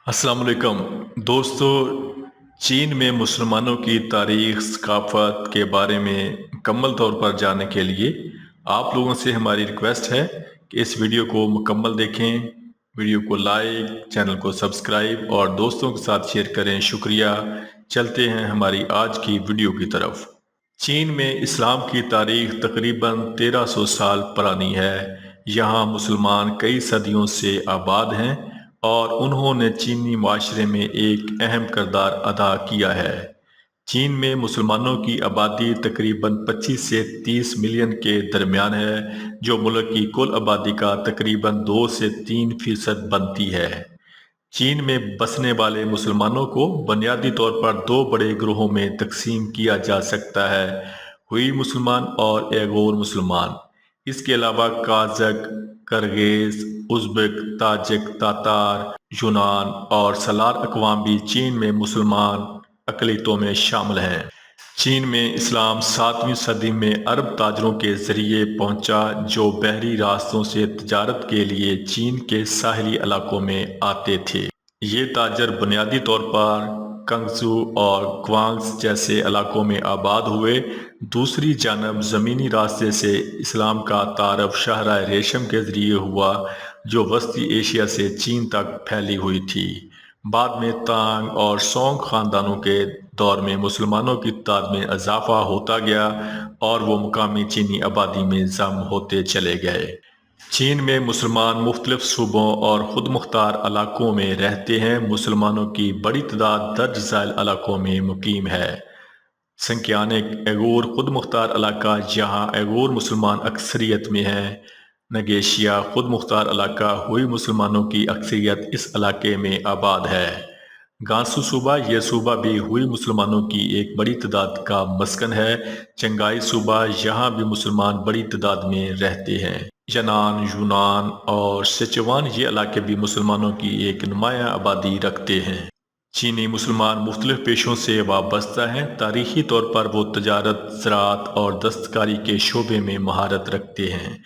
अस्सलाम वालेकुम दोस्तों। चीन में मुसलमानों की तारीख सकाफ़त के बारे में मुकम्मल तौर पर जानने के लिए आप लोगों से हमारी रिक्वेस्ट है कि इस वीडियो को मुकम्मल देखें। वीडियो को लाइक, चैनल को सब्सक्राइब और दोस्तों के साथ शेयर करें। शुक्रिया। चलते हैं हमारी आज की वीडियो की तरफ। चीन में इस्लाम की तारीख तकरीबन 1300 साल पुरानी है। यहाँ मुसलमान कई सदियों से आबाद हैं और उन्होंने चीनी माशरे में एक अहम किरदार अदा किया है। चीन में मुसलमानों की आबादी तकरीबन 25 से 30 मिलियन के दरमियान है, जो मुल्क की कुल आबादी का तकरीबन 2 से 3% बनती है। चीन में बसने वाले मुसलमानों को बुनियादी तौर पर दो बड़े ग्रोहों में तकसीम किया जा सकता है, हुई मुसलमान और एगोर मुसलमान। इसके अलावा काजक, करगेज, उज़्बेक, ताजिक, तातार, यूनान और सलार अक़वाम भी चीन में मुसलमान अक़लियतों में शामिल हैं। चीन में इस्लाम 7वीं सदी में अरब ताजरों के ज़रिए पहुंचा, जो बहरी रास्तों से तजारत के लिए चीन के साहली इलाकों में आते थे। ये ताजर बुनियादी तौर पर कंगजू और ग्वांग्स जैसे इलाकों में आबाद हुए। दूसरी जानब ज़मीनी रास्ते से इस्लाम का तारफ़ शाहराह रेशम के ज़रिए हुआ, जो वस्ती एशिया से चीन तक फैली हुई थी। बाद में तांग और सोंग ख़ानदानों के दौर में मुसलमानों की तादाद में इजाफा होता गया और वो मुकामी चीनी आबादी में जम होते चले गए। चीन में मुसलमान मुख्तलिफ सूबों और खुद मुख्तार इलाकों में रहते हैं। मुसलमानों की बड़ी तादाद दर्ज झैल इलाकों में मुकीम है। संख्यानिक एगोर खुद मुख्तार इलाका, जहाँ एगोर मुसलमान अक्सरियत में है। नगेशिया खुद मुख्तार इलाका, हुई मुसलमानों की अक्सरियत इस इलाके में आबाद है। गांसू सूबा, यह सूबा भी हुई मुसलमानों की एक बड़ी तादाद का मस्कन है। चंगाई सूबा, यहाँ भी मुसलमान बड़ी तादाद में रहते हैं। यनान, यूनान और सिचुआन ये इलाके भी मुसलमानों की एक नुमायाँ आबादी रखते हैं। चीनी मुसलमान मुख्तलिफ पेशों से वाबस्ता हैं। तारीखी तौर पर वो तजारत, ज़राअत और दस्तकारी के शोबे में महारत रखते हैं।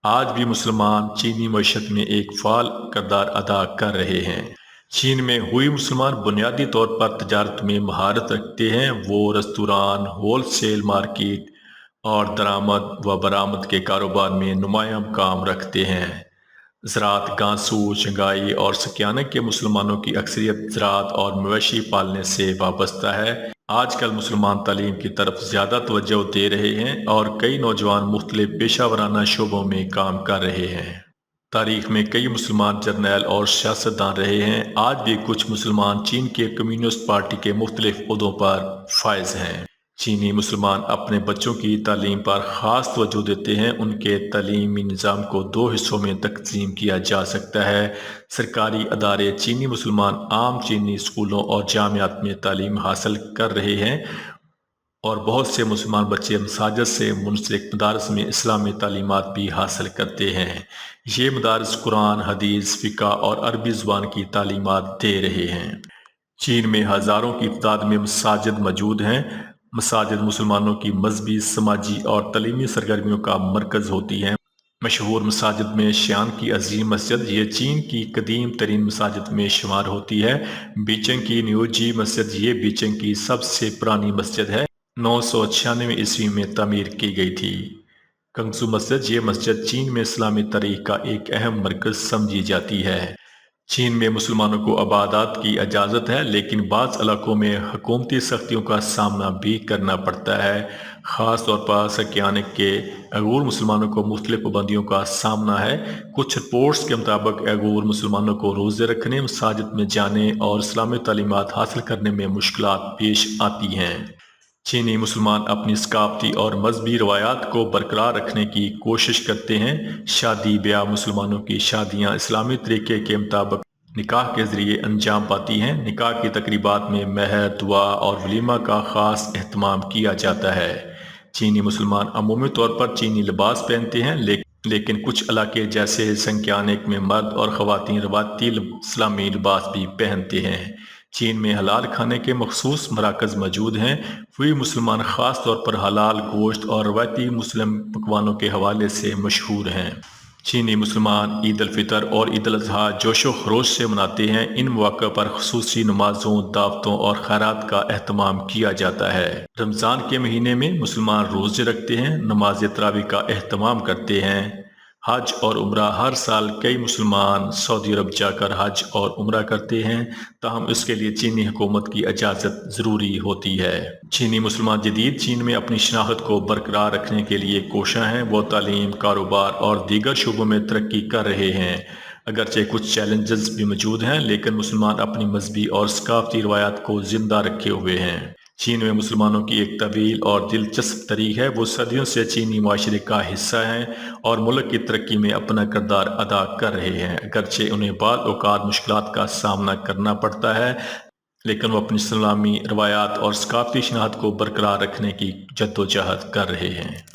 आज भी मुसलमान चीनी मईशत में एक फ़ाल किरदार अदा कर रहे हैं। चीन में हुई मुसलमान बुनियादी तौर पर तजारत में महारत रखते हैं। वो रेस्तुरान, होलसेल मार्केट और दरामद व बरामद के कारोबार में नुमायाँ काम रखते हैं। ज़राअत, गांसू, शंघाई और सकियानक के मुसलमानों की अक्सरियत ज़राअत और मवेशी पालने से वाबस्ता है। आजकल मुसलमान तालीम की तरफ ज़्यादा तवज्जो दे रहे हैं और कई नौजवान मुख्तलिफ पेशा वराना शोबों में काम कर रहे हैं। तारीख में कई मुसलमान जर्नैल और सियासतदान रहे हैं। आज भी कुछ मुसलमान चीन के कम्युनिस्ट पार्टी के मुख्तलिफ ओहदों पर फायज हैं। चीनी मुसलमान अपने बच्चों की तालीम पर ख़ास तवज्जो देते हैं। उनके तालीमी निज़ाम को दो हिस्सों में तकसीम किया जा सकता है। सरकारी अदारे चीनी मुसलमान आम चीनी स्कूलों और जामियात में तालीम हासिल कर रहे हैं और बहुत से मुसलमान बच्चे मसाजिद से मुंसलिक मदारस में इस्लामी तालीमात भी हासिल करते हैं। ये मदारस कुरान, हदीस, फ़िक़्ह और अरबी ज़ुबान की तालीमात दे रहे हैं। चीन में हज़ारों की तादाद में मसाजिद मौजूद हैं। मसाजिद मुसलमानों की मजहबी, समाजी और तलीमी सरगर्मियों का मरकज़ होती हैं। मशहूर मसाजिद में शियान की अजीम मस्जिद, ये चीन की कदीम तरीन मसाजिद में शुमार होती है। बीजिंग की न्यूजी मस्जिद, ये बीजिंग की सबसे पुरानी मस्जिद है। 996 ईस्वी में तामीर की गई थी। कंगसू मस्जिद, ये मस्जिद चीन में इस्लामी तारीख का एक अहम मरकज़ समझी जाती है। चीन में मुसलमानों को इबादत की इजाज़त है, लेकिन बाज़ इलाकों में हुकूमती सख्तियों का सामना भी करना पड़ता है। ख़ास तौर पर सकियानिक के अगूर मुसलमानों को मुख्तलिफ पाबंदियों का सामना है। कुछ रिपोर्ट्स के मुताबिक अगूर मुसलमानों को रोज़े रखने, मसाजिद में जाने और इस्लामी तालीमात हासिल करने में मुश्किलात पेश आती हैं। चीनी मुसलमान अपनी सकाफती और मजहबी रवायात को बरकरार रखने की कोशिश करते हैं। शादी ब्याह, मुसलमानों की शादियाँ इस्लामी तरीके के मुताबिक निकाह के ज़रिए अंजाम पाती हैं। निकाह की तकरीबात में महर, दुआ और वलीमा का ख़ास एहतमाम किया जाता है। चीनी मुसलमान अमूमी तौर पर चीनी लिबास पहनते हैं, लेकिन कुछ इलाके जैसे संक्यानिक में मर्द और ख़वातीन रवायती इस्लामी लिबास भी पहनते हैं। चीन में हलाल खाने के मखसूस मराकज़ मौजूद हैं। हुई मुसलमान ख़ास तौर पर हलाल गोश्त और रवायती मुस्लिम पकवानों के हवाले से मशहूर हैं। چینی مسلمان عید الفطر اور عید الاضحیٰ جوش و خروش سے مناتے ہیں۔ ان مواقع پر خصوصی نمازوں، دعوتوں اور خیرات کا اہتمام کیا جاتا ہے۔ رمضان کے مہینے میں مسلمان روزے رکھتے ہیں، نماز تراویح کا اہتمام کرتے ہیں۔ حج اور عمرہ ہر سال کئی مسلمان سعودی عرب جا کر حج اور عمرہ کرتے ہیں، تاہم اس کے لیے چینی حکومت کی اجازت ضروری ہوتی ہے۔ چینی مسلمان جدید چین میں اپنی شناخت کو برقرار رکھنے کے لیے کوشاں ہیں۔ وہ تعلیم، کاروبار اور دیگر شعبوں میں ترقی کر رہے ہیں۔ اگرچہ کچھ چیلنجز بھی موجود ہیں، لیکن مسلمان اپنی مذہبی اور ثقافتی روایات کو زندہ رکھے ہوئے ہیں۔ چین میں مسلمانوں کی ایک طویل اور دلچسپ تاریخ ہے۔ وہ صدیوں سے چینی معاشرے کا حصہ ہیں اور ملک کی ترقی میں اپنا کردار ادا کر رہے ہیں۔ اگرچہ انہیں بعض اوقات مشکلات کا سامنا کرنا پڑتا ہے، لیکن وہ اپنی اسلامی روایات اور ثقافتی شناخت کو برقرار رکھنے کی جدوجہد کر رہے ہیں۔